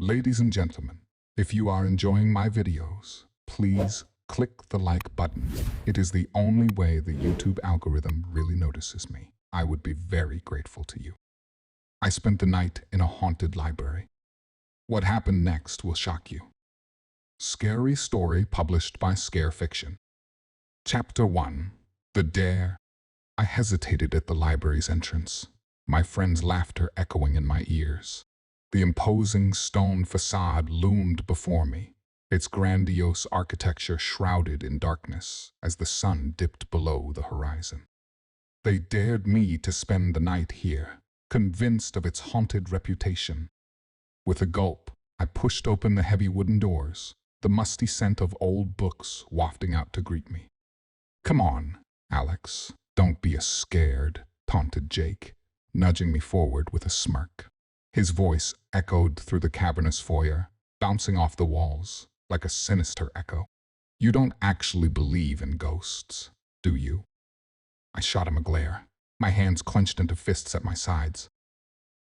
Ladies and gentlemen, if you are enjoying my videos, please click the like button. It is the only way the YouTube algorithm really notices me. I would be very grateful to you. I spent the night in a haunted library. What happened next will shock you. Scary story published by Scare Fiction. Chapter 1. The Dare. I hesitated at the library's entrance, my friend's laughter echoing in my ears. The imposing stone facade loomed before me, its grandiose architecture shrouded in darkness as the sun dipped below the horizon. They dared me to spend the night here, convinced of its haunted reputation. With a gulp, I pushed open the heavy wooden doors, the musty scent of old books wafting out to greet me. "Come on, Alex, don't be scared," taunted Jake, nudging me forward with a smirk. His voice echoed through the cavernous foyer, bouncing off the walls like a sinister echo. "You don't actually believe in ghosts, do you?" I shot him a glare, my hands clenched into fists at my sides.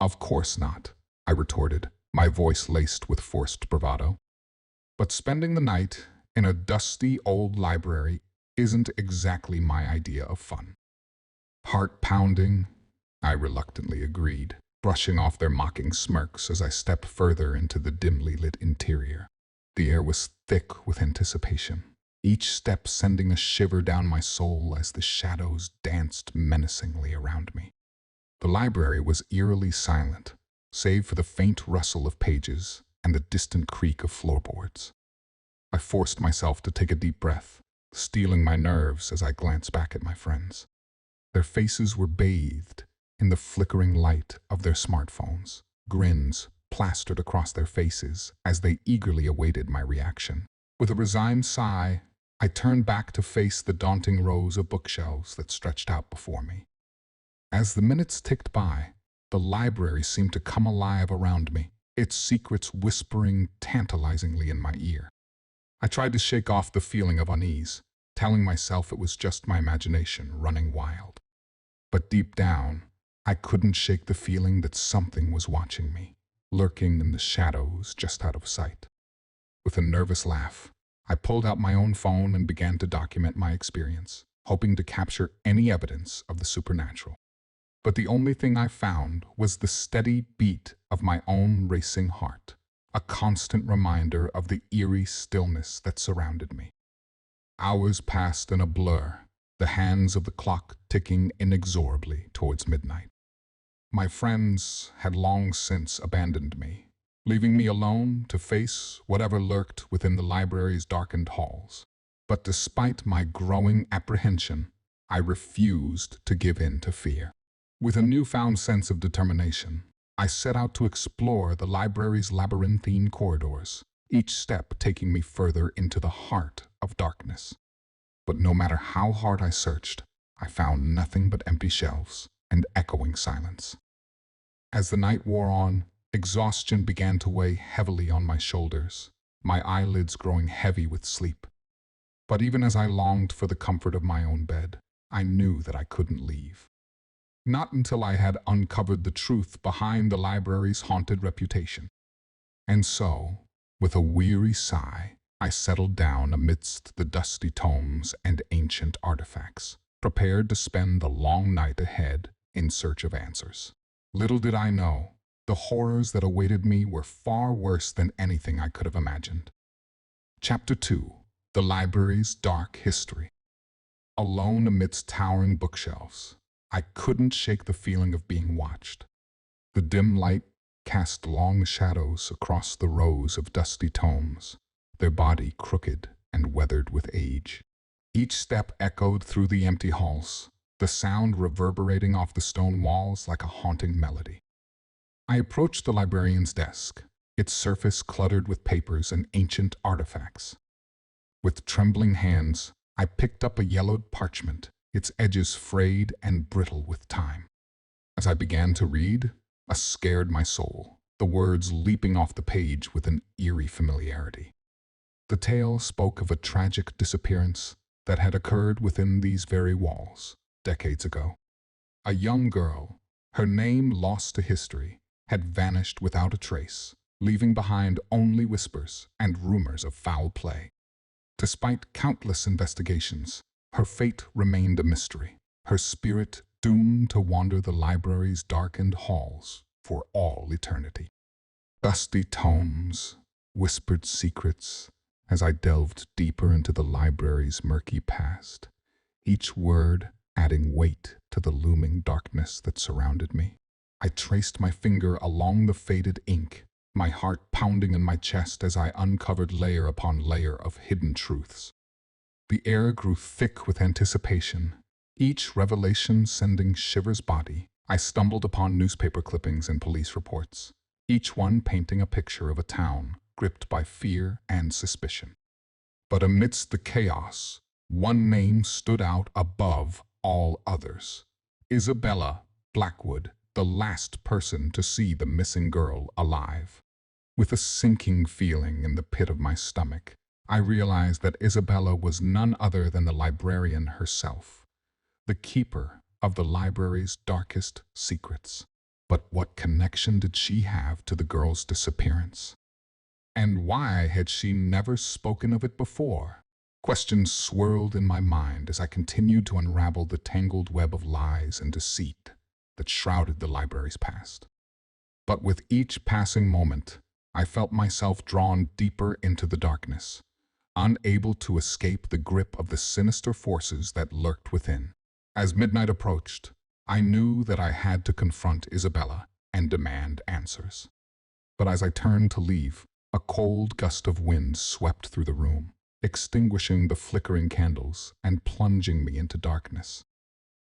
"Of course not," I retorted, my voice laced with forced bravado. But spending the night in a dusty old library isn't exactly my idea of fun. "Heart-pounding," I reluctantly agreed, brushing off their mocking smirks as I stepped further into the dimly lit interior. The air was thick with anticipation, each step sending a shiver down my soul as the shadows danced menacingly around me. The library was eerily silent, save for the faint rustle of pages and the distant creak of floorboards. I forced myself to take a deep breath, steeling my nerves as I glanced back at my friends. Their faces were bathed in the flickering light of their smartphones, grins plastered across their faces as they eagerly awaited my reaction. With a resigned sigh, I turned back to face the daunting rows of bookshelves that stretched out before me. As the minutes ticked by, the library seemed to come alive around me, its secrets whispering tantalizingly in my ear. I tried to shake off the feeling of unease, telling myself it was just my imagination running wild. But deep down, I couldn't shake the feeling that something was watching me, lurking in the shadows just out of sight. With a nervous laugh, I pulled out my own phone and began to document my experience, hoping to capture any evidence of the supernatural. But the only thing I found was the steady beat of my own racing heart, a constant reminder of the eerie stillness that surrounded me. Hours passed in a blur, the hands of the clock ticking inexorably towards midnight. My friends had long since abandoned me, leaving me alone to face whatever lurked within the library's darkened halls. But despite my growing apprehension, I refused to give in to fear. With a newfound sense of determination, I set out to explore the library's labyrinthine corridors, each step taking me further into the heart of darkness. But no matter how hard I searched, I found nothing but empty shelves and echoing silence. As the night wore on, exhaustion began to weigh heavily on my shoulders, my eyelids growing heavy with sleep. But even as I longed for the comfort of my own bed, I knew that I couldn't leave. Not until I had uncovered the truth behind the library's haunted reputation. And so, with a weary sigh, I settled down amidst the dusty tomes and ancient artifacts, prepared to spend the long night ahead in search of answers. Little did I know, the horrors that awaited me were far worse than anything I could have imagined. Chapter 2. The Library's Dark History. Alone amidst towering bookshelves, I couldn't shake the feeling of being watched. The dim light cast long shadows across the rows of dusty tomes, their body crooked and weathered with age. Each step echoed through the empty halls, the sound reverberating off the stone walls like a haunting melody. I approached the librarian's desk, its surface cluttered with papers and ancient artifacts. With trembling hands, I picked up a yellowed parchment, its edges frayed and brittle with time. As I began to read, scared my soul, the words leaping off the page with an eerie familiarity. The tale spoke of a tragic disappearance that had occurred within these very walls, decades ago. A young girl, her name lost to history, had vanished without a trace, leaving behind only whispers and rumors of foul play. Despite countless investigations, her fate remained a mystery, her spirit doomed to wander the library's darkened halls for all eternity. Dusty tomes, whispered secrets, as I delved deeper into the library's murky past, each word adding weight to the looming darkness that surrounded me. I traced my finger along the faded ink, my heart pounding in my chest as I uncovered layer upon layer of hidden truths. The air grew thick with anticipation, each revelation sending shivers body. I stumbled upon newspaper clippings and police reports, each one painting a picture of a town gripped by fear and suspicion. But amidst the chaos, one name stood out above all others. Isabella Blackwood, the last person to see the missing girl alive. With a sinking feeling in the pit of my stomach, I realized that Isabella was none other than the librarian herself, the keeper of the library's darkest secrets. But what connection did she have to the girl's disappearance? And why had she never spoken of it before? Questions swirled in my mind as I continued to unravel the tangled web of lies and deceit that shrouded the library's past. But with each passing moment, I felt myself drawn deeper into the darkness, unable to escape the grip of the sinister forces that lurked within. As midnight approached, I knew that I had to confront Isabella and demand answers. But as I turned to leave, a cold gust of wind swept through the room, extinguishing the flickering candles and plunging me into darkness.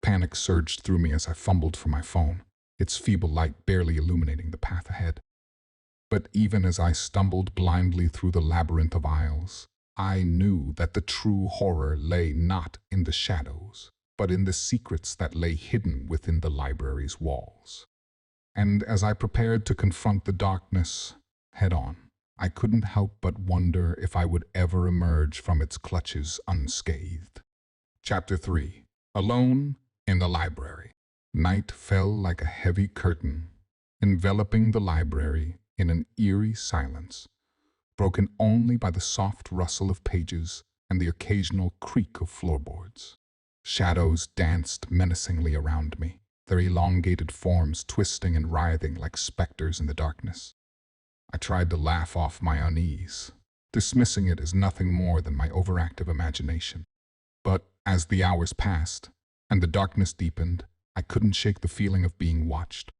Panic surged through me as I fumbled for my phone, its feeble light barely illuminating the path ahead. But even as I stumbled blindly through the labyrinth of aisles, I knew that the true horror lay not in the shadows, but in the secrets that lay hidden within the library's walls. And as I prepared to confront the darkness head-on, I couldn't help but wonder if I would ever emerge from its clutches unscathed. Chapter 3. Alone in the library. Night fell like a heavy curtain, enveloping the library in an eerie silence, broken only by the soft rustle of pages and the occasional creak of floorboards. Shadows danced menacingly around me, their elongated forms twisting and writhing like specters in the darkness. I tried to laugh off my unease, dismissing it as nothing more than my overactive imagination. But as the hours passed and the darkness deepened, I couldn't shake the feeling of being watched.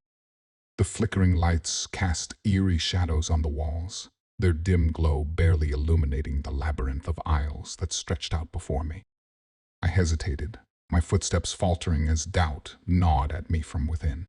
The flickering lights cast eerie shadows on the walls, their dim glow barely illuminating the labyrinth of aisles that stretched out before me. I hesitated, my footsteps faltering as doubt gnawed at me from within.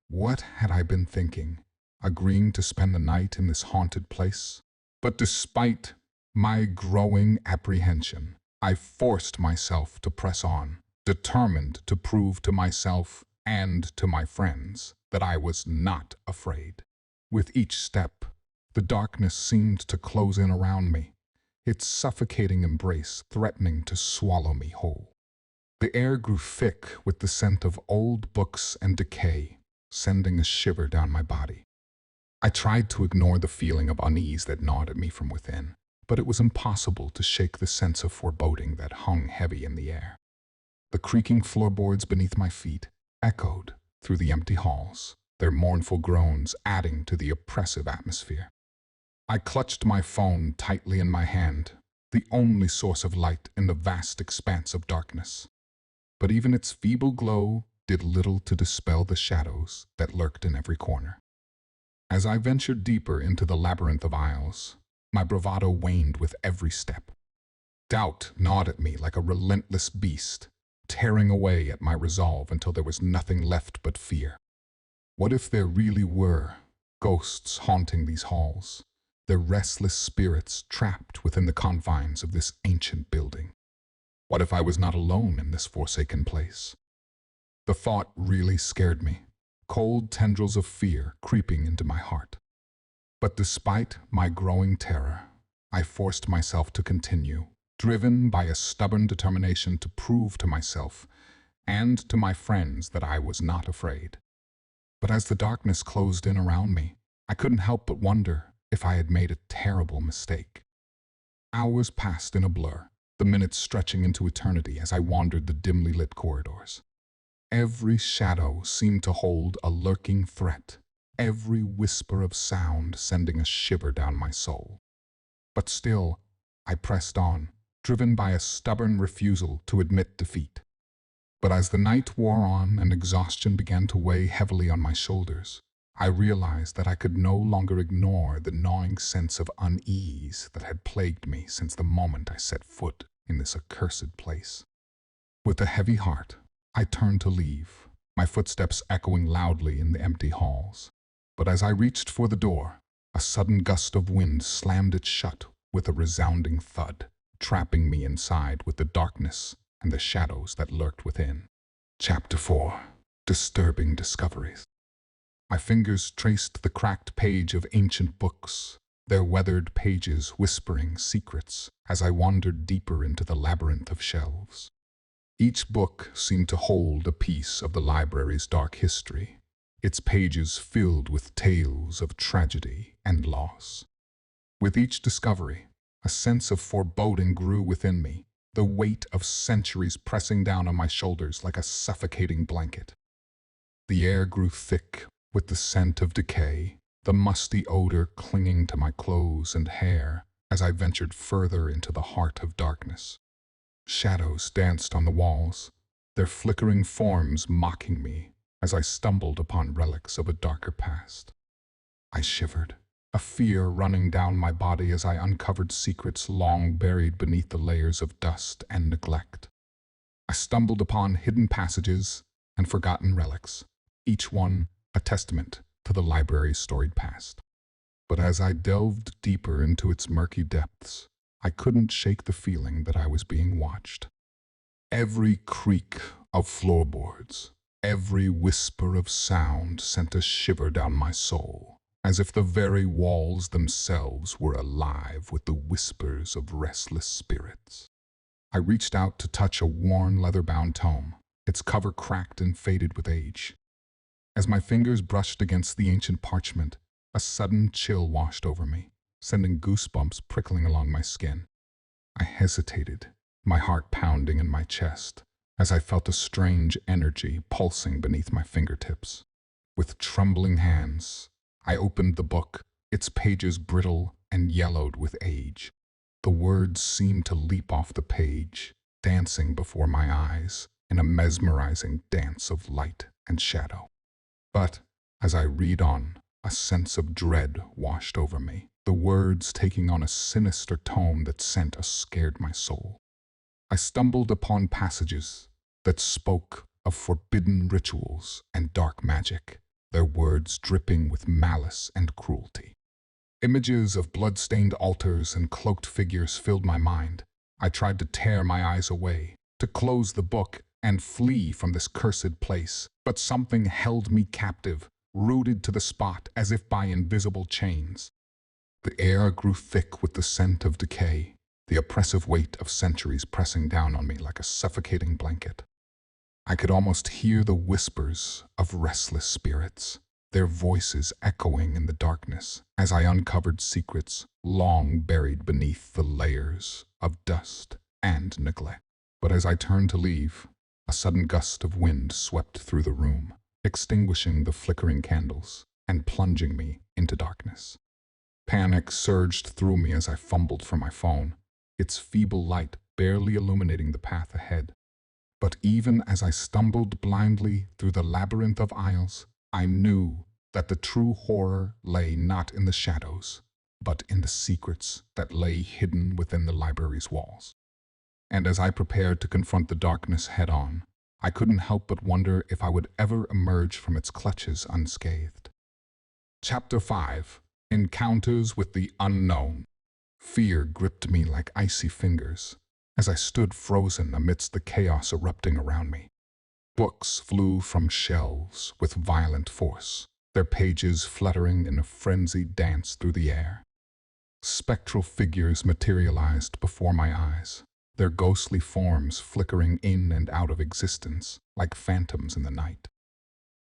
What had I been thinking, agreeing to spend the night in this haunted place? But despite my growing apprehension, I forced myself to press on, determined to prove to myself and to my friends that I was not afraid. With each step, the darkness seemed to close in around me, its suffocating embrace threatening to swallow me whole. The air grew thick with the scent of old books and decay, sending a shiver down my body. I tried to ignore the feeling of unease that gnawed at me from within, but it was impossible to shake the sense of foreboding that hung heavy in the air. The creaking floorboards beneath my feet echoed through the empty halls, their mournful groans adding to the oppressive atmosphere. I clutched my phone tightly in my hand, the only source of light in the vast expanse of darkness. But even its feeble glow did little to dispel the shadows that lurked in every corner. As I ventured deeper into the labyrinth of aisles, my bravado waned with every step. Doubt gnawed at me like a relentless beast, tearing away at my resolve until there was nothing left but fear. What if there really were ghosts haunting these halls, their restless spirits trapped within the confines of this ancient building? What if I was not alone in this forsaken place? The thought really scared me, cold tendrils of fear creeping into my heart. But despite my growing terror, I forced myself to continue, driven by a stubborn determination to prove to myself and to my friends that I was not afraid. But as the darkness closed in around me, I couldn't help but wonder if I had made a terrible mistake. Hours passed in a blur, the minutes stretching into eternity as I wandered the dimly lit corridors. Every shadow seemed to hold a lurking threat, every whisper of sound sending a shiver down my soul. But still, I pressed on, driven by a stubborn refusal to admit defeat. But as the night wore on and exhaustion began to weigh heavily on my shoulders, I realized that I could no longer ignore the gnawing sense of unease that had plagued me since the moment I set foot in this accursed place. With a heavy heart, I turned to leave, my footsteps echoing loudly in the empty halls. But as I reached for the door, a sudden gust of wind slammed it shut with a resounding thud, trapping me inside with the darkness and the shadows that lurked within. Chapter 4. Disturbing Discoveries. My fingers traced the cracked page of ancient books, their weathered pages whispering secrets as I wandered deeper into the labyrinth of shelves. Each book seemed to hold a piece of the library's dark history, its pages filled with tales of tragedy and loss. With each discovery, a sense of foreboding grew within me, the weight of centuries pressing down on my shoulders like a suffocating blanket. The air grew thick with the scent of decay, the musty odor clinging to my clothes and hair as I ventured further into the heart of darkness. Shadows danced on the walls, their flickering forms mocking me as I stumbled upon relics of a darker past. I shivered, a fear running down my body as I uncovered secrets long buried beneath the layers of dust and neglect. I stumbled upon hidden passages and forgotten relics, each one a testament to the library's storied past. But as I delved deeper into its murky depths, I couldn't shake the feeling that I was being watched. Every creak of floorboards, every whisper of sound sent a shiver down my soul, as if the very walls themselves were alive with the whispers of restless spirits. I reached out to touch a worn leather-bound tome, its cover cracked and faded with age. As my fingers brushed against the ancient parchment, a sudden chill washed over me, sending goosebumps prickling along my skin. I hesitated, my heart pounding in my chest, as I felt a strange energy pulsing beneath my fingertips. With trembling hands, I opened the book, its pages brittle and yellowed with age. The words seemed to leap off the page, dancing before my eyes in a mesmerizing dance of light and shadow. But as I read on, a sense of dread washed over me, the words taking on a sinister tone that sent a scared my soul. I stumbled upon passages that spoke of forbidden rituals and dark magic, their words dripping with malice and cruelty. Images of blood-stained altars and cloaked figures filled my mind. I tried to tear my eyes away, to close the book and flee from this cursed place, but something held me captive, rooted to the spot as if by invisible chains. The air grew thick with the scent of decay, the oppressive weight of centuries pressing down on me like a suffocating blanket. I could almost hear the whispers of restless spirits, their voices echoing in the darkness as I uncovered secrets long buried beneath the layers of dust and neglect. But as I turned to leave, a sudden gust of wind swept through the room, extinguishing the flickering candles and plunging me into darkness. Panic surged through me as I fumbled for my phone, its feeble light barely illuminating the path ahead. But even as I stumbled blindly through the labyrinth of aisles, I knew that the true horror lay not in the shadows, but in the secrets that lay hidden within the library's walls. And as I prepared to confront the darkness head-on, I couldn't help but wonder if I would ever emerge from its clutches unscathed. Chapter 5. Encounters with the Unknown. Fear gripped me like icy fingers as I stood frozen amidst the chaos erupting around me. Books flew from shelves with violent force, their pages fluttering in a frenzied dance through the air. Spectral figures materialized before my eyes, their ghostly forms flickering in and out of existence like phantoms in the night.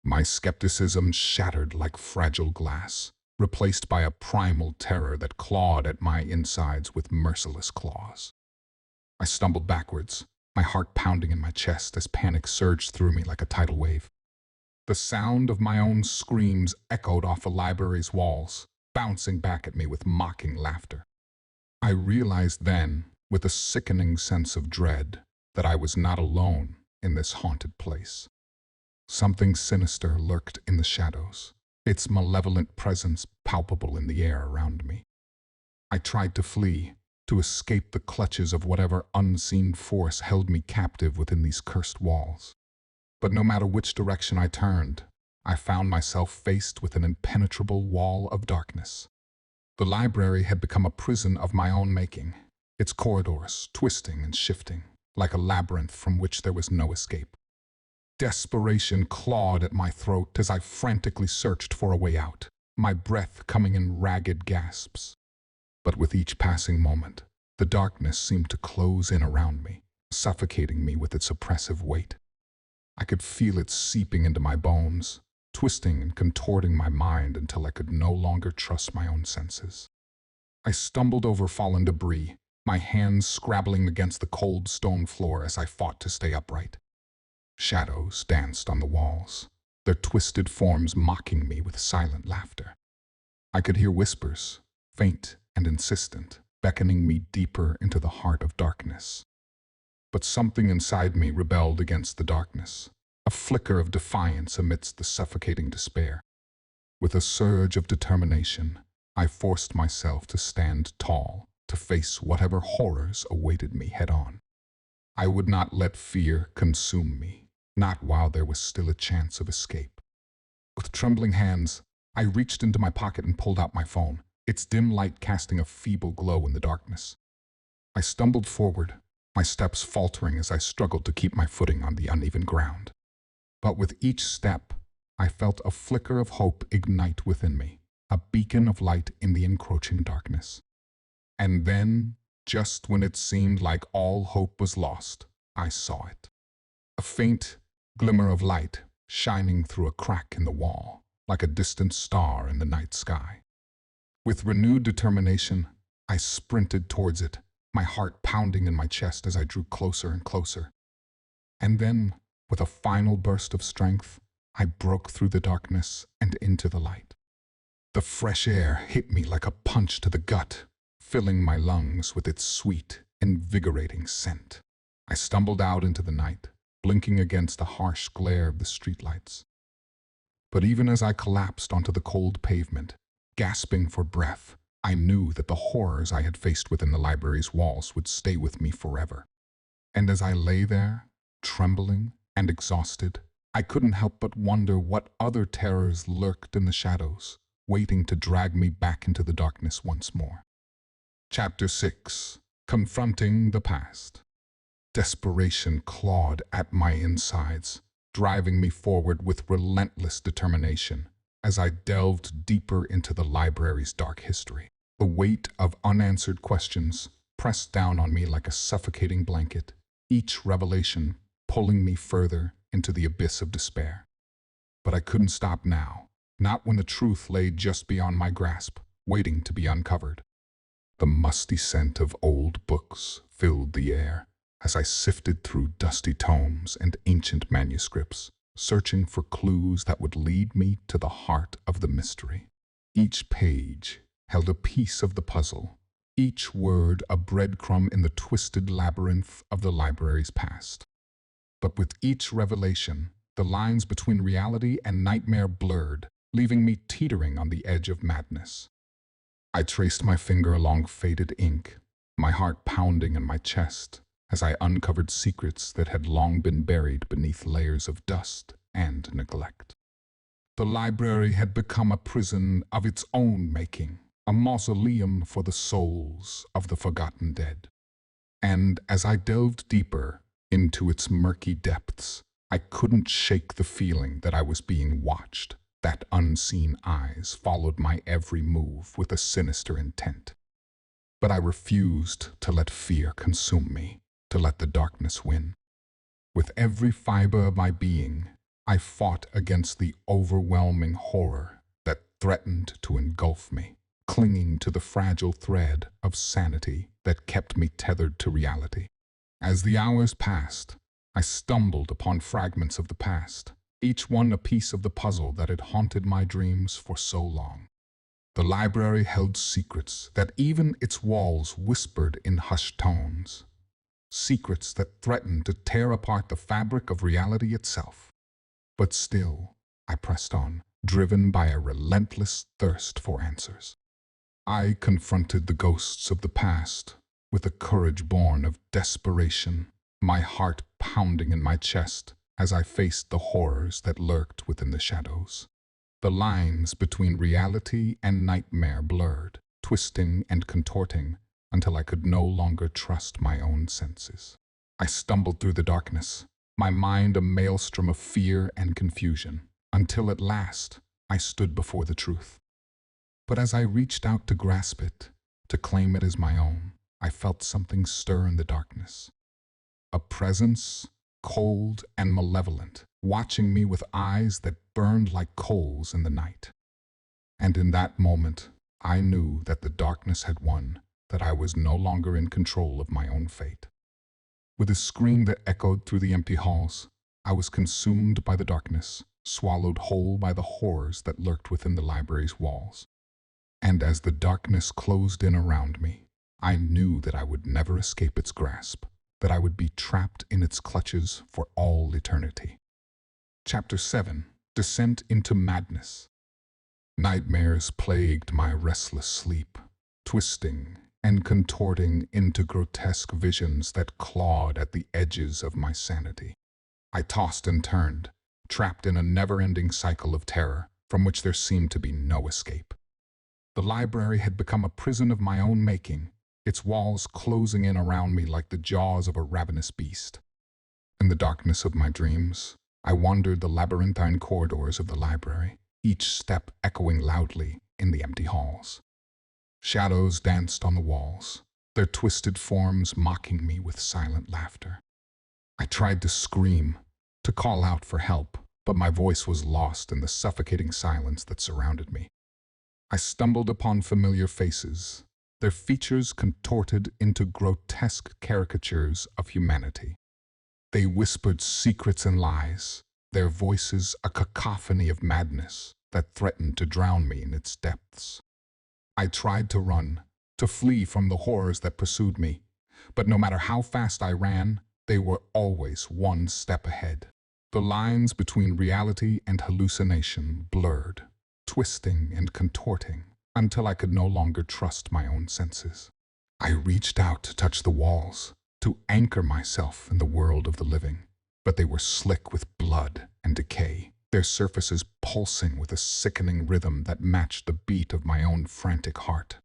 My skepticism shattered like fragile glass, replaced by a primal terror that clawed at my insides with merciless claws. I stumbled backwards, my heart pounding in my chest as panic surged through me like a tidal wave. The sound of my own screams echoed off the library's walls, bouncing back at me with mocking laughter. I realized then, with a sickening sense of dread, that I was not alone in this haunted place. Something sinister lurked in the shadows, its malevolent presence palpable in the air around me. I tried to flee, to escape the clutches of whatever unseen force held me captive within these cursed walls. But no matter which direction I turned, I found myself faced with an impenetrable wall of darkness. The library had become a prison of my own making, its corridors twisting and shifting, like a labyrinth from which there was no escape. Desperation clawed at my throat as I frantically searched for a way out, my breath coming in ragged gasps. But with each passing moment, the darkness seemed to close in around me, suffocating me with its oppressive weight. I could feel it seeping into my bones, twisting and contorting my mind until I could no longer trust my own senses. I stumbled over fallen debris, my hands scrabbling against the cold stone floor as I fought to stay upright. Shadows danced on the walls, their twisted forms mocking me with silent laughter. I could hear whispers, faint and insistent, beckoning me deeper into the heart of darkness. But something inside me rebelled against the darkness, a flicker of defiance amidst the suffocating despair. With a surge of determination, I forced myself to stand tall, to face whatever horrors awaited me head-on. I would not let fear consume me, not while there was still a chance of escape. With trembling hands, I reached into my pocket and pulled out my phone, its dim light casting a feeble glow in the darkness. I stumbled forward, my steps faltering as I struggled to keep my footing on the uneven ground. But with each step, I felt a flicker of hope ignite within me, a beacon of light in the encroaching darkness. And then, just when it seemed like all hope was lost, I saw it. A faint glimmer of light shining through a crack in the wall, like a distant star in the night sky. With renewed determination, I sprinted towards it, my heart pounding in my chest as I drew closer and closer. And then, with a final burst of strength, I broke through the darkness and into the light. The fresh air hit me like a punch to the gut, filling my lungs with its sweet, invigorating scent. I stumbled out into the night, blinking against the harsh glare of the streetlights. But even as I collapsed onto the cold pavement, gasping for breath, I knew that the horrors I had faced within the library's walls would stay with me forever. And as I lay there, trembling and exhausted, I couldn't help but wonder what other terrors lurked in the shadows, waiting to drag me back into the darkness once more. Chapter 6. Confronting the Past. Desperation clawed at my insides, driving me forward with relentless determination as I delved deeper into the library's dark history. The weight of unanswered questions pressed down on me like a suffocating blanket, each revelation pulling me further into the abyss of despair. But I couldn't stop now, not when the truth lay just beyond my grasp, waiting to be uncovered. The musty scent of old books filled the air as I sifted through dusty tomes and ancient manuscripts, searching for clues that would lead me to the heart of the mystery. Each page held a piece of the puzzle, each word a breadcrumb in the twisted labyrinth of the library's past. But with each revelation, the lines between reality and nightmare blurred, leaving me teetering on the edge of madness. I traced my finger along faded ink, my heart pounding in my chest as I uncovered secrets that had long been buried beneath layers of dust and neglect. The library had become a prison of its own making, a mausoleum for the souls of the forgotten dead. And as I delved deeper into its murky depths, I couldn't shake the feeling that I was being watched, that unseen eyes followed my every move with a sinister intent. But I refused to let fear consume me, to let the darkness win. With every fiber of my being, I fought against the overwhelming horror that threatened to engulf me, clinging to the fragile thread of sanity that kept me tethered to reality. As the hours passed, I stumbled upon fragments of the past, each one a piece of the puzzle that had haunted my dreams for so long. The library held secrets that even its walls whispered in hushed tones, secrets that threatened to tear apart the fabric of reality itself. But still, I pressed on, driven by a relentless thirst for answers. I confronted the ghosts of the past with a courage born of desperation, my heart pounding in my chest as I faced the horrors that lurked within the shadows. The lines between reality and nightmare blurred, twisting and contorting until I could no longer trust my own senses. I stumbled through the darkness, my mind a maelstrom of fear and confusion, until at last I stood before the truth. But as I reached out to grasp it, to claim it as my own, I felt something stir in the darkness. A presence, cold and malevolent, watching me with eyes that burned like coals in the night. And in that moment, I knew that the darkness had won, that I was no longer in control of my own fate. With a scream that echoed through the empty halls, I was consumed by the darkness, swallowed whole by the horrors that lurked within the library's walls. And as the darkness closed in around me, I knew that I would never escape its grasp, that I would be trapped in its clutches for all eternity. Chapter 7. Descent into Madness. Nightmares plagued my restless sleep, twisting and contorting into grotesque visions that clawed at the edges of my sanity. I tossed and turned, trapped in a never-ending cycle of terror from which there seemed to be no escape. The library had become a prison of my own making, its walls closing in around me like the jaws of a ravenous beast. In the darkness of my dreams, I wandered the labyrinthine corridors of the library, each step echoing loudly in the empty halls. Shadows danced on the walls, their twisted forms mocking me with silent laughter. I tried to scream, to call out for help, but my voice was lost in the suffocating silence that surrounded me. I stumbled upon familiar faces, their features contorted into grotesque caricatures of humanity. They whispered secrets and lies, their voices a cacophony of madness that threatened to drown me in its depths. I tried to run, to flee from the horrors that pursued me, but no matter how fast I ran, they were always one step ahead. The lines between reality and hallucination blurred, twisting and contorting, until I could no longer trust my own senses. I reached out to touch the walls, to anchor myself in the world of the living, but they were slick with blood and decay, their surfaces pulsing with a sickening rhythm that matched the beat of my own frantic heart.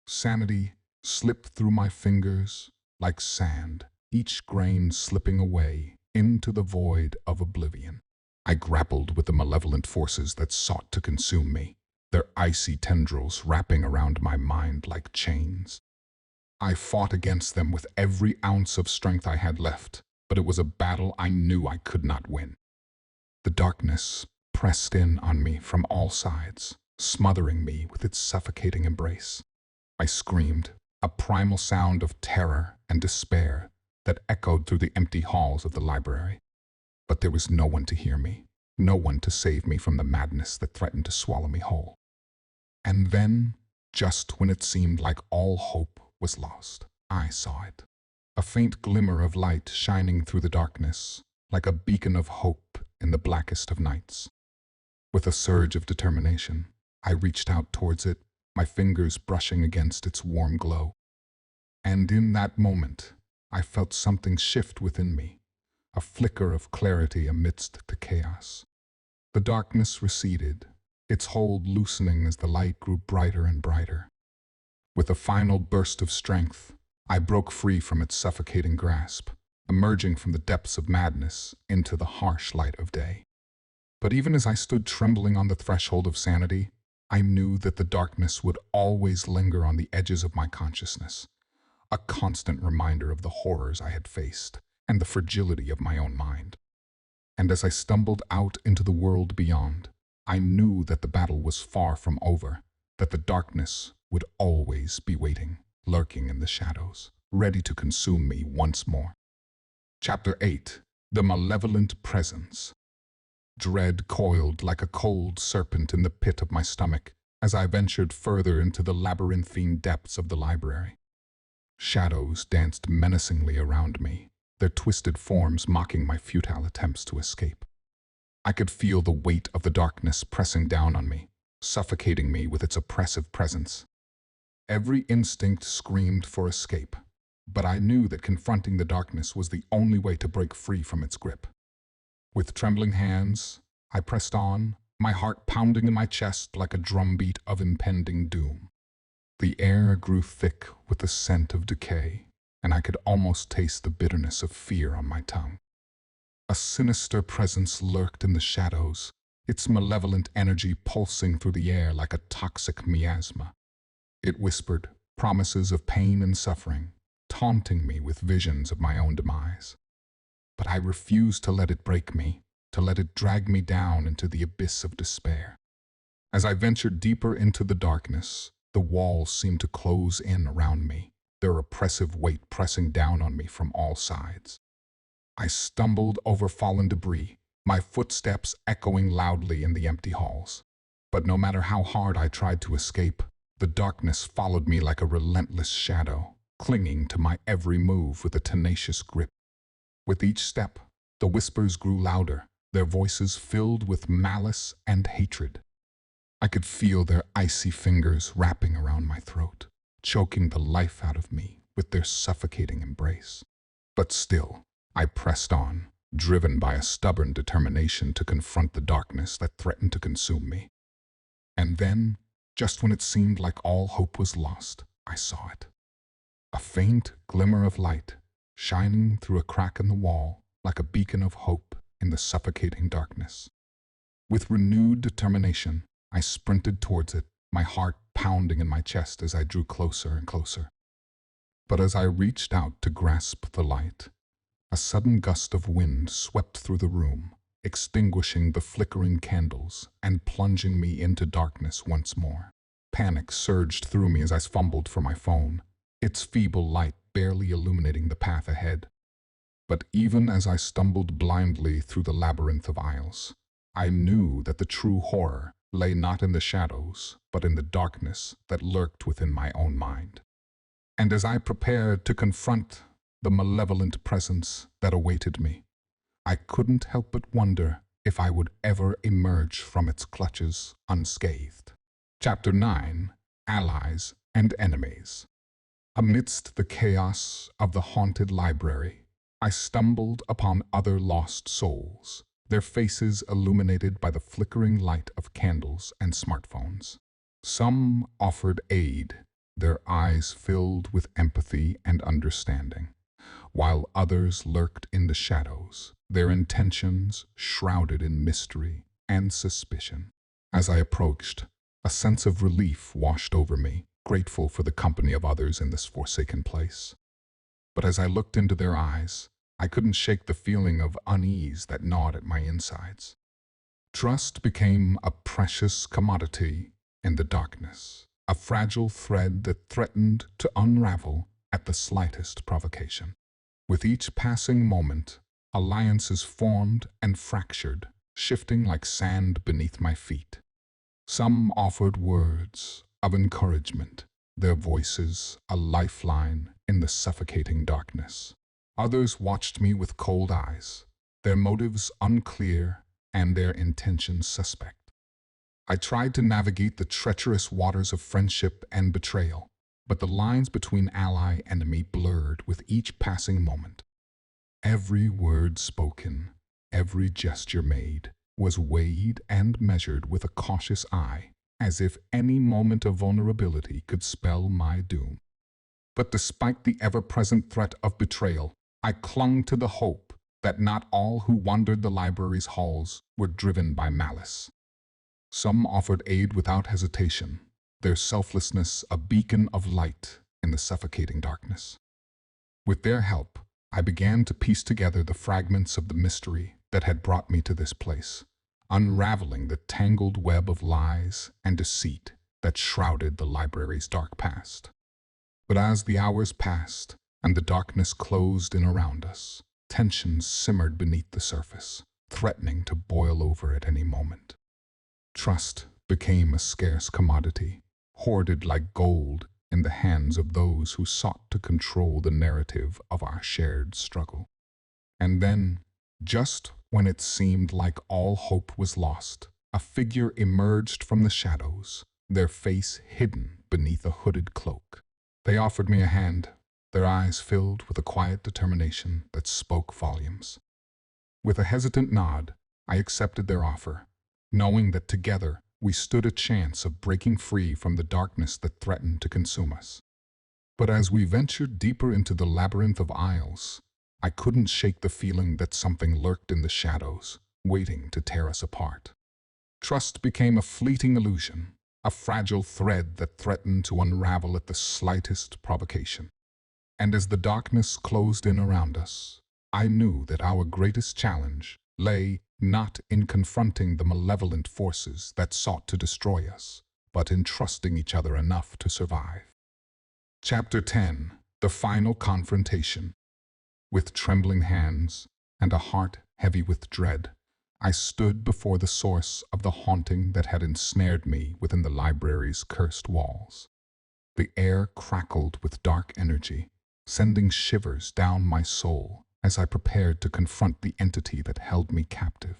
Sanity slipped through my fingers like sand, each grain slipping away into the void of oblivion. I grappled with the malevolent forces that sought to consume me, their icy tendrils wrapping around my mind like chains. I fought against them with every ounce of strength I had left, but it was a battle I knew I could not win. The darkness pressed in on me from all sides, smothering me with its suffocating embrace. I screamed, a primal sound of terror and despair that echoed through the empty halls of the library. But there was no one to hear me, no one to save me from the madness that threatened to swallow me whole. And then, just when it seemed like all hope was lost, I saw it. A faint glimmer of light shining through the darkness, like a beacon of hope in the blackest of nights. With a surge of determination, I reached out towards it, my fingers brushing against its warm glow. And in that moment, I felt something shift within me, a flicker of clarity amidst the chaos. The darkness receded, its hold loosening as the light grew brighter and brighter. With a final burst of strength, I broke free from its suffocating grasp, emerging from the depths of madness into the harsh light of day. But even as I stood trembling on the threshold of sanity, I knew that the darkness would always linger on the edges of my consciousness, a constant reminder of the horrors I had faced and the fragility of my own mind. And as I stumbled out into the world beyond, I knew that the battle was far from over, that the darkness would always be waiting, lurking in the shadows, ready to consume me once more. Chapter 8. The Malevolent Presence. Dread coiled like a cold serpent in the pit of my stomach as I ventured further into the labyrinthine depths of the library. Shadows danced menacingly around me, their twisted forms mocking my futile attempts to escape. I could feel the weight of the darkness pressing down on me, suffocating me with its oppressive presence. Every instinct screamed for escape, but I knew that confronting the darkness was the only way to break free from its grip. With trembling hands, I pressed on, my heart pounding in my chest like a drumbeat of impending doom. The air grew thick with the scent of decay, and I could almost taste the bitterness of fear on my tongue. A sinister presence lurked in the shadows, its malevolent energy pulsing through the air like a toxic miasma. It whispered promises of pain and suffering, taunting me with visions of my own demise. But I refused to let it break me, to let it drag me down into the abyss of despair. As I ventured deeper into the darkness, the walls seemed to close in around me, their oppressive weight pressing down on me from all sides. I stumbled over fallen debris, my footsteps echoing loudly in the empty halls. But no matter how hard I tried to escape, the darkness followed me like a relentless shadow, clinging to my every move with a tenacious grip. With each step, the whispers grew louder, their voices filled with malice and hatred. I could feel their icy fingers wrapping around my throat, choking the life out of me with their suffocating embrace. But still, I pressed on, driven by a stubborn determination to confront the darkness that threatened to consume me. And then, just when it seemed like all hope was lost, I saw it. A faint glimmer of light, shining through a crack in the wall like a beacon of hope in the suffocating darkness. With renewed determination, I sprinted towards it, my heart pounding in my chest as I drew closer and closer. But as I reached out to grasp the light, a sudden gust of wind swept through the room, extinguishing the flickering candles and plunging me into darkness once more. Panic surged through me as I fumbled for my phone, its feeble light barely illuminating the path ahead. But even as I stumbled blindly through the labyrinth of aisles, I knew that the true horror lay not in the shadows, but in the darkness that lurked within my own mind. And as I prepared to confront the malevolent presence that awaited me, I couldn't help but wonder if I would ever emerge from its clutches unscathed. Chapter 9. Allies and Enemies. Amidst the chaos of the haunted library, I stumbled upon other lost souls, their faces illuminated by the flickering light of candles and smartphones. Some offered aid, their eyes filled with empathy and understanding, while others lurked in the shadows, their intentions shrouded in mystery and suspicion. As I approached, a sense of relief washed over me, grateful for the company of others in this forsaken place. But as I looked into their eyes, I couldn't shake the feeling of unease that gnawed at my insides. Trust became a precious commodity in the darkness, a fragile thread that threatened to unravel at the slightest provocation. With each passing moment, alliances formed and fractured, shifting like sand beneath my feet. Some offered words of encouragement, their voices a lifeline in the suffocating darkness. Others watched me with cold eyes, their motives unclear and their intentions suspect. I tried to navigate the treacherous waters of friendship and betrayal, but the lines between ally-enemy blurred with each passing moment. Every word spoken, every gesture made, was weighed and measured with a cautious eye, as if any moment of vulnerability could spell my doom. But despite the ever-present threat of betrayal, I clung to the hope that not all who wandered the library's halls were driven by malice. Some offered aid without hesitation, their selflessness a beacon of light in the suffocating darkness. With their help, I began to piece together the fragments of the mystery that had brought me to this place, unraveling the tangled web of lies and deceit that shrouded the library's dark past. But as the hours passed and the darkness closed in around us, tensions simmered beneath the surface, threatening to boil over at any moment. Trust became a scarce commodity, hoarded like gold in the hands of those who sought to control the narrative of our shared struggle. And then, just when it seemed like all hope was lost, a figure emerged from the shadows, their face hidden beneath a hooded cloak. They offered me a hand, their eyes filled with a quiet determination that spoke volumes. With a hesitant nod, I accepted their offer, knowing that together we stood a chance of breaking free from the darkness that threatened to consume us. But as we ventured deeper into the labyrinth of aisles, I couldn't shake the feeling that something lurked in the shadows, waiting to tear us apart. Trust became a fleeting illusion, a fragile thread that threatened to unravel at the slightest provocation. And as the darkness closed in around us, I knew that our greatest challenge lay not in confronting the malevolent forces that sought to destroy us, but in trusting each other enough to survive. Chapter 10: The Final Confrontation. With trembling hands and a heart heavy with dread, I stood before the source of the haunting that had ensnared me within the library's cursed walls. The air crackled with dark energy, sending shivers down my soul as I prepared to confront the entity that held me captive.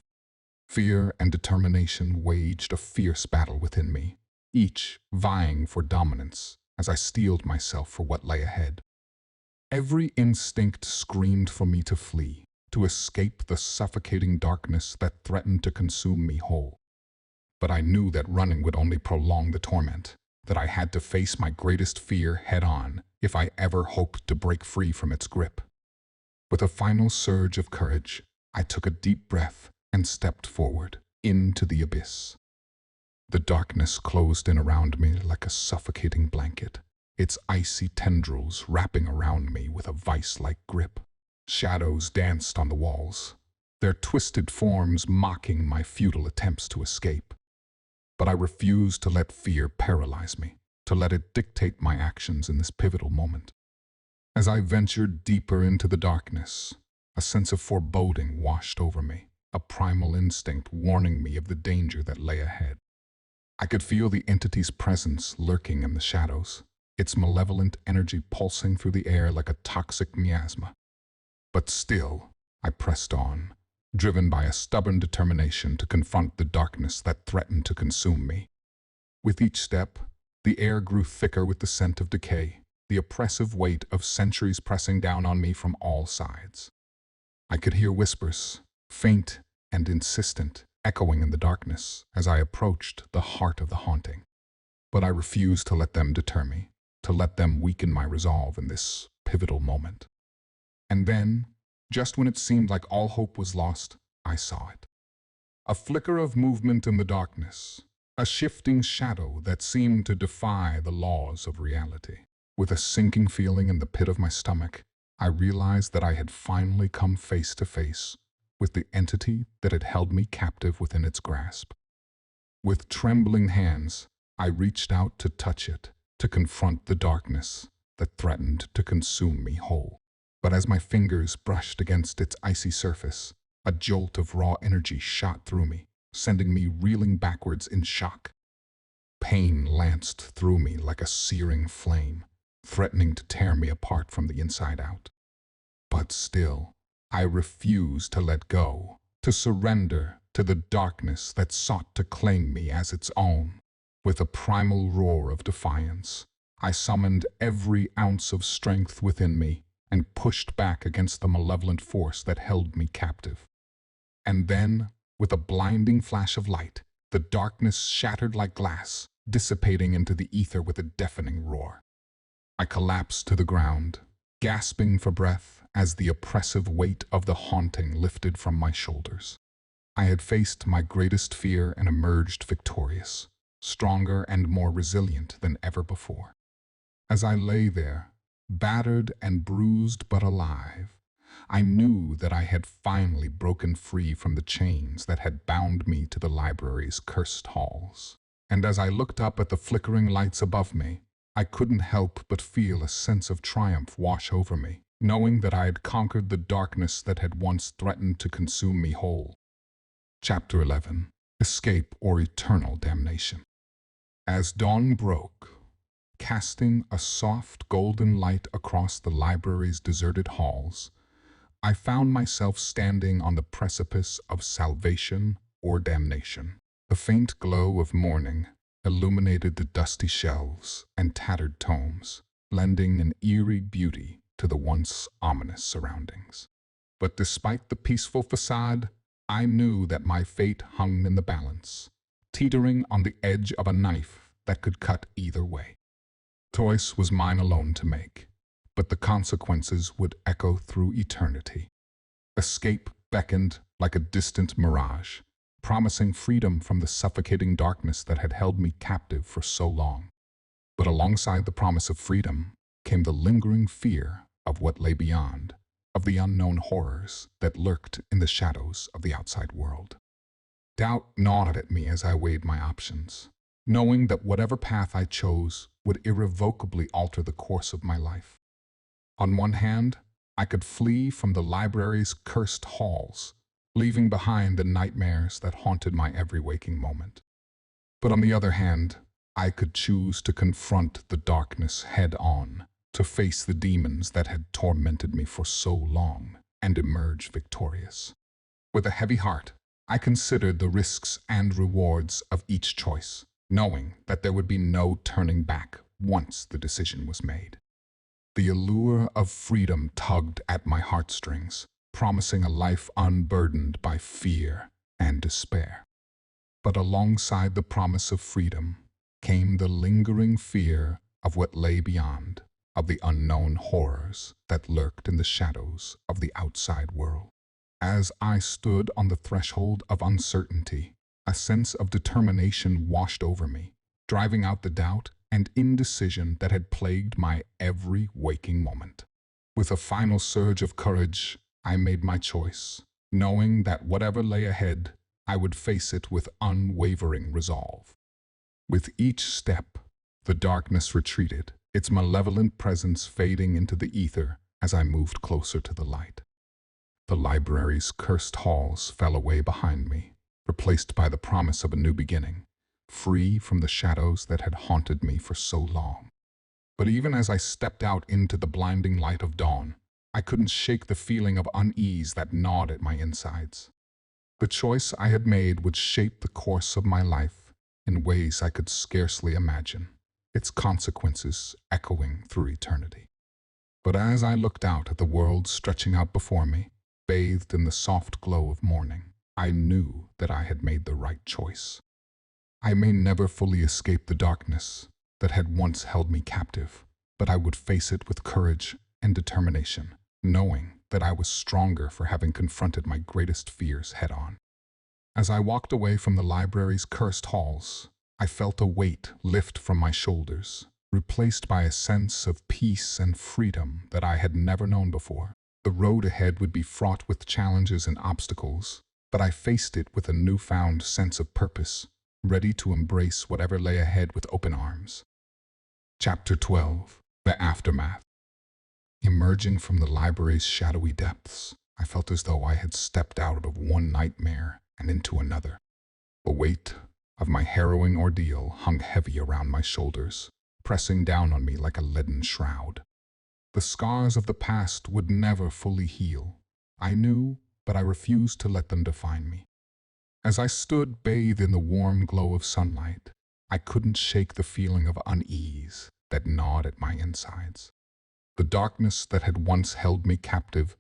Fear and determination waged a fierce battle within me, each vying for dominance as I steeled myself for what lay ahead. Every instinct screamed for me to flee, to escape the suffocating darkness that threatened to consume me whole. But I knew that running would only prolong the torment, that I had to face my greatest fear head-on if I ever hoped to break free from its grip. With a final surge of courage, I took a deep breath and stepped forward, into the abyss. The darkness closed in around me like a suffocating blanket, its icy tendrils wrapping around me with a vice-like grip. Shadows danced on the walls, their twisted forms mocking my futile attempts to escape. But I refused to let fear paralyze me, to let it dictate my actions in this pivotal moment. As I ventured deeper into the darkness, a sense of foreboding washed over me, a primal instinct warning me of the danger that lay ahead. I could feel the entity's presence lurking in the shadows, its malevolent energy pulsing through the air like a toxic miasma. But still, I pressed on, driven by a stubborn determination to confront the darkness that threatened to consume me. With each step, the air grew thicker with the scent of decay, the oppressive weight of centuries pressing down on me from all sides. I could hear whispers, faint and insistent, echoing in the darkness as I approached the heart of the haunting. But I refused to let them deter me, to let them weaken my resolve in this pivotal moment. And then, just when it seemed like all hope was lost, I saw it. A flicker of movement in the darkness, a shifting shadow that seemed to defy the laws of reality. With a sinking feeling in the pit of my stomach, I realized that I had finally come face to face with the entity that had held me captive within its grasp. With trembling hands, I reached out to touch it, to confront the darkness that threatened to consume me whole. But as my fingers brushed against its icy surface, a jolt of raw energy shot through me, sending me reeling backwards in shock. Pain lanced through me like a searing flame, threatening to tear me apart from the inside out. But still, I refused to let go, to surrender to the darkness that sought to claim me as its own. With a primal roar of defiance, I summoned every ounce of strength within me and pushed back against the malevolent force that held me captive. And then, with a blinding flash of light, the darkness shattered like glass, dissipating into the ether with a deafening roar. I collapsed to the ground, gasping for breath as the oppressive weight of the haunting lifted from my shoulders. I had faced my greatest fear and emerged victorious, stronger and more resilient than ever before. As I lay there, battered and bruised but alive, I knew that I had finally broken free from the chains that had bound me to the library's cursed halls. And as I looked up at the flickering lights above me, I couldn't help but feel a sense of triumph wash over me, knowing that I had conquered the darkness that had once threatened to consume me whole. Chapter 11. Escape or Eternal Damnation. As dawn broke, casting a soft golden light across the library's deserted halls, I found myself standing on the precipice of salvation or damnation. The faint glow of morning illuminated the dusty shelves and tattered tomes, lending an eerie beauty to the once ominous surroundings. But despite the peaceful facade, I knew that my fate hung in the balance, teetering on the edge of a knife that could cut either way. Choice was mine alone to make, but the consequences would echo through eternity. Escape beckoned like a distant mirage, promising freedom from the suffocating darkness that had held me captive for so long. But alongside the promise of freedom came the lingering fear of what lay beyond, of the unknown horrors that lurked in the shadows of the outside world. Doubt gnawed at me as I weighed my options, knowing that whatever path I chose would irrevocably alter the course of my life. On one hand, I could flee from the library's cursed halls, leaving behind the nightmares that haunted my every waking moment. But on the other hand, I could choose to confront the darkness head-on, to face the demons that had tormented me for so long, and emerge victorious. With a heavy heart, I considered the risks and rewards of each choice, knowing that there would be no turning back once the decision was made. The allure of freedom tugged at my heartstrings, promising a life unburdened by fear and despair. But alongside the promise of freedom came the lingering fear of what lay beyond, of the unknown horrors that lurked in the shadows of the outside world. As I stood on the threshold of uncertainty, a sense of determination washed over me, driving out the doubt and indecision that had plagued my every waking moment. With a final surge of courage, I made my choice, knowing that whatever lay ahead, I would face it with unwavering resolve. With each step, the darkness retreated, its malevolent presence fading into the ether as I moved closer to the light. The library's cursed halls fell away behind me, replaced by the promise of a new beginning, free from the shadows that had haunted me for so long. But even as I stepped out into the blinding light of dawn, I couldn't shake the feeling of unease that gnawed at my insides. The choice I had made would shape the course of my life in ways I could scarcely imagine, its consequences echoing through eternity. But as I looked out at the world stretching out before me, bathed in the soft glow of morning, I knew that I had made the right choice. I may never fully escape the darkness that had once held me captive, but I would face it with courage and determination, knowing that I was stronger for having confronted my greatest fears head-on. As I walked away from the library's cursed halls, I felt a weight lift from my shoulders, replaced by a sense of peace and freedom that I had never known before. The road ahead would be fraught with challenges and obstacles, but I faced it with a newfound sense of purpose, ready to embrace whatever lay ahead with open arms. Chapter 12. The Aftermath. Emerging from the library's shadowy depths, I felt as though I had stepped out of one nightmare and into another. The weight of my harrowing ordeal hung heavy around my shoulders, pressing down on me like a leaden shroud. The scars of the past would never fully heal. I knew, but I refused to let them define me. As I stood bathed in the warm glow of sunlight, I couldn't shake the feeling of unease that gnawed at my insides. The darkness that had once held me captive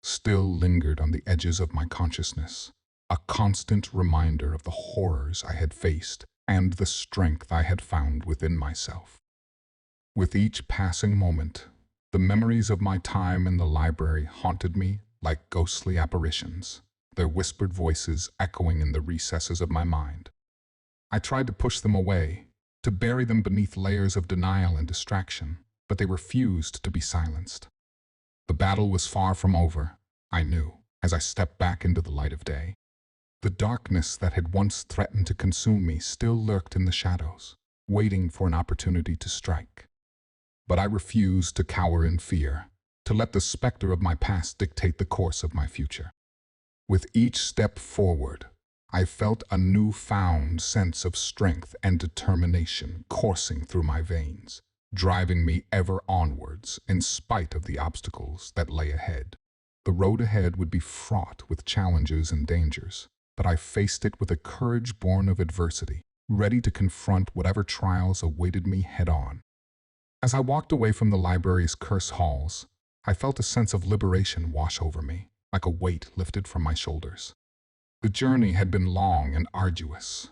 still lingered on the edges of my consciousness, a constant reminder of the horrors I had faced and the strength I had found within myself. With each passing moment, the memories of my time in the library haunted me like ghostly apparitions, their whispered voices echoing in the recesses of my mind. I tried to push them away, to bury them beneath layers of denial and distraction, but they refused to be silenced. The battle was far from over, I knew, as I stepped back into the light of day. The darkness that had once threatened to consume me still lurked in the shadows, waiting for an opportunity to strike. But I refused to cower in fear, to let the specter of my past dictate the course of my future. With each step forward, I felt a newfound sense of strength and determination coursing through my veins, driving me ever onwards in spite of the obstacles that lay ahead. The road ahead would be fraught with challenges and dangers, but I faced it with a courage born of adversity, ready to confront whatever trials awaited me head-on. As I walked away from the library's cursed halls, I felt a sense of liberation wash over me, like a weight lifted from my shoulders. The journey had been long and arduous,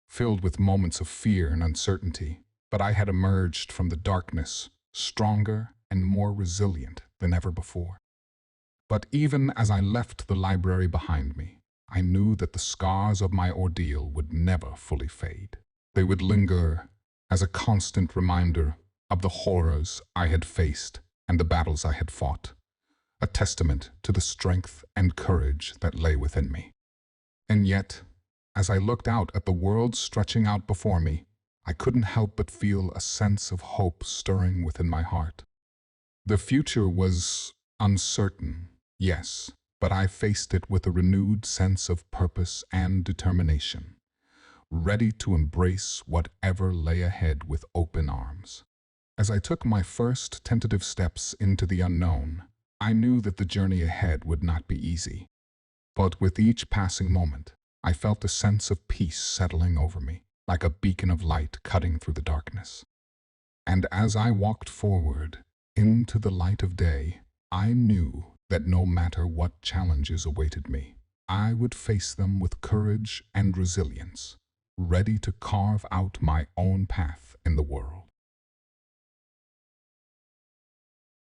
filled with moments of fear and uncertainty, but I had emerged from the darkness stronger and more resilient than ever before. But even as I left the library behind me, I knew that the scars of my ordeal would never fully fade. They would linger as a constant reminder of the horrors I had faced and the battles I had fought, a testament to the strength and courage that lay within me. And yet, as I looked out at the world stretching out before me, I couldn't help but feel a sense of hope stirring within my heart. The future was uncertain, yes, but I faced it with a renewed sense of purpose and determination, ready to embrace whatever lay ahead with open arms. As I took my first tentative steps into the unknown, I knew that the journey ahead would not be easy. But with each passing moment, I felt a sense of peace settling over me, like a beacon of light cutting through the darkness. And as I walked forward into the light of day, I knew that no matter what challenges awaited me, I would face them with courage and resilience, ready to carve out my own path in the world.